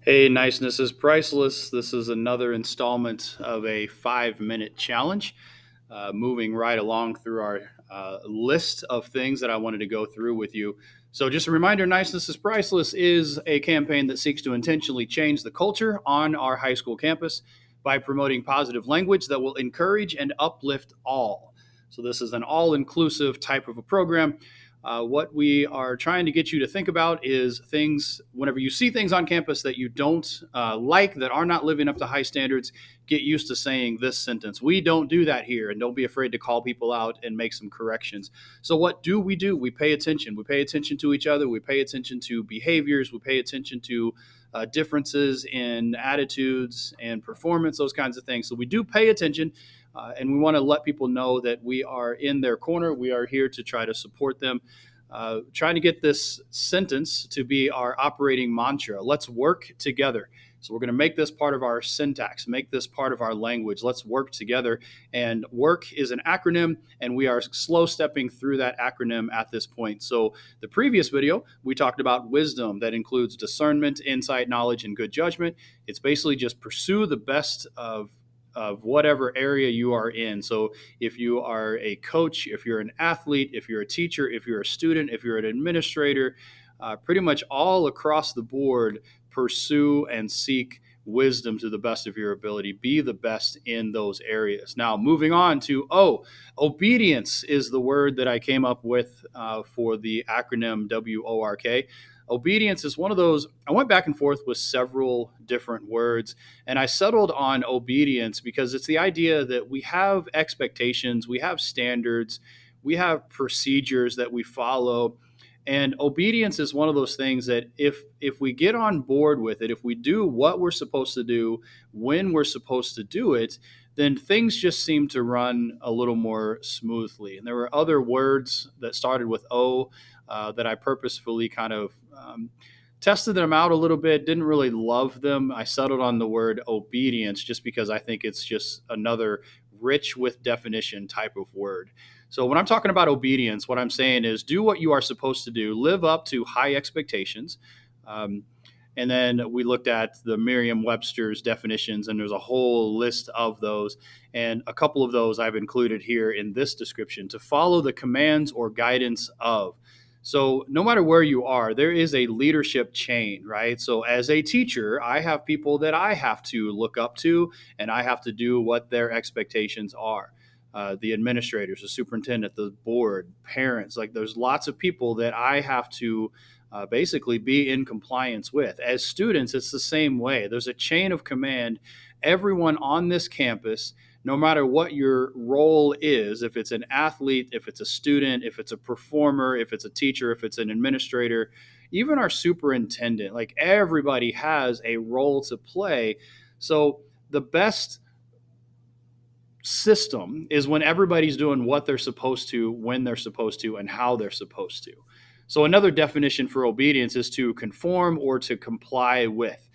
Hey, Niceness is Priceless. This is another installment of a 5 minute challenge, moving right along through our list of things that I wanted to go through with you. So, just a reminder Niceness is Priceless is a campaign that seeks to intentionally change the culture on our high school campus by promoting positive language that will encourage and uplift all. So, this is an all inclusive type of a program. What we are trying to get you to think about is things, whenever you see things on campus that you don't like, that are not living up to high standards, get used to saying this sentence. We don't do that here, and don't be afraid to call people out and make some corrections. So, what do? We pay attention. We pay attention to each other. We pay attention to behaviors. We pay attention to differences in attitudes and performance, those kinds of things. So, we do pay attention. And we want to let people know that we are in their corner. We are here to try to support them. Trying to get this sentence to be our operating mantra. Let's work together. So we're going to make this part of our syntax, make this part of our language. Let's work together. And work is an acronym, and we are slow stepping through that acronym at this point. So the previous video, we talked about wisdom that includes discernment, insight, knowledge, and good judgment. It's basically just pursue the best of whatever area you are in. So if you are a coach, if you're an athlete, if you're a teacher, if you're a student, if you're an administrator, pretty much all across the board, pursue and seek wisdom to the best of your ability. Be the best in those areas. Now, moving on to obedience is the word that I came up with for the acronym WORK. Obedience is one of those. I went back and forth with several different words, and I settled on obedience because it's the idea that we have expectations, we have standards, we have procedures that we follow. And obedience is one of those things that if we get on board with it, if we do what we're supposed to do when we're supposed to do it, then things just seem to run a little more smoothly. And there were other words that started with O that I purposefully kind of tested them out a little bit, didn't really love them. I settled on the word obedience just because I think it's just another rich with definition type of word. So when I'm talking about obedience, what I'm saying is do what you are supposed to do, live up to high expectations. Um, and then we looked at the Merriam Webster's definitions, and there's a whole list of those. And a couple of those I've included here in this description to follow the commands or guidance of. So, no matter where you are, there is a leadership chain, right? So, as a teacher, I have people that I have to look up to, and I have to do what their expectations are. The administrators, the superintendent, the board, parents, like there's lots of people that I have to basically be in compliance with. As students, it's the same way. There's a chain of command. Everyone on this campus, no matter what your role is, if it's an athlete, if it's a student, if it's a performer, if it's a teacher, if it's an administrator, even our superintendent, like everybody has a role to play. So the best system is when everybody's doing what they're supposed to, when they're supposed to, and how they're supposed to. So, another definition for obedience is to conform or to comply with.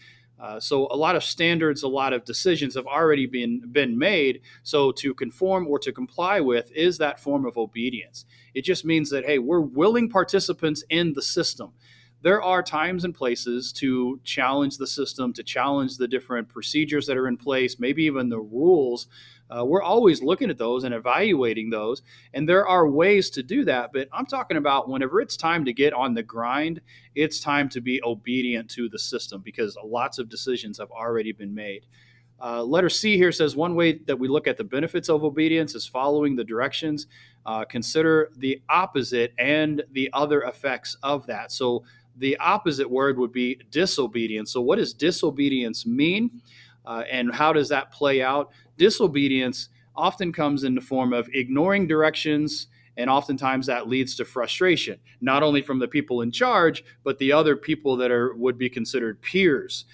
So, a lot of standards, a lot of decisions have already been made. So, to conform or to comply with is that form of obedience. It just means that, hey, we're willing participants in the system. There are times and places to challenge the system, to challenge the different procedures that are in place, maybe even the rules. We're always looking at those and evaluating those. And there are ways to do that. But I'm talking about whenever it's time to get on the grind, it's time to be obedient to the system because lots of decisions have already been made. Letter C here says one way that we look at the benefits of obedience is following the directions. Consider the opposite and the other effects of that. So, the opposite word would be disobedience. So, what does disobedience mean? And how does that play out? Disobedience often comes in the form of ignoring directions, and oftentimes that leads to frustration, not only from the people in charge, but the other people that are would be considered peers.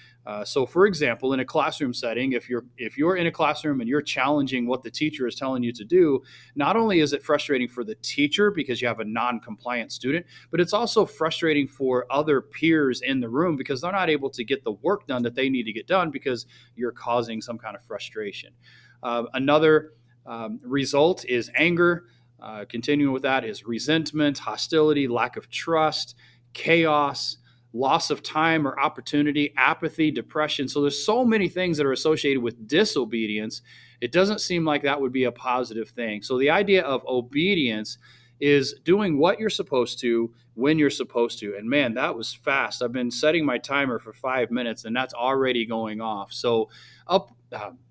So, for example, in a classroom setting, if you're in a classroom and you're challenging what the teacher is telling you to do, not only is it frustrating for the teacher because you have a non-compliant student, but it's also frustrating for other peers in the room because they're not able to get the work done that they need to get done because you're causing some kind of frustration. Another result is anger. Continuing with that is resentment, hostility, lack of trust, chaos, loss of time or opportunity, apathy, depression. So there's so many things that are associated with disobedience. It doesn't seem like that would be a positive thing. So the idea of obedience is doing what you're supposed to when you're supposed to. And man, that was fast. I've been setting my timer for 5 minutes and that's already going off. So up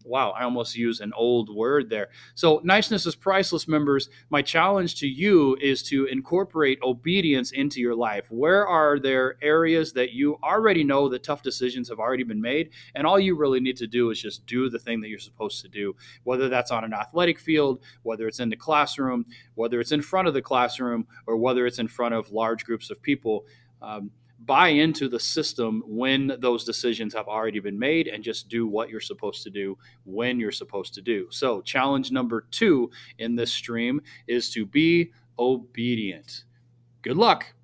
wow, I almost used an old word there. So, Niceness is Priceless members. My challenge to you is to incorporate obedience into your life. Where are there areas that you already know that tough decisions have already been made? And all you really need to do is just do the thing that you're supposed to do, whether that's on an athletic field, whether it's in the classroom, whether it's in front of the classroom, or whether it's in front of large groups of people. Buy into the system when those decisions have already been made and just do what you're supposed to do when you're supposed to do. So, challenge number 2 in this stream is to be obedient. Good luck.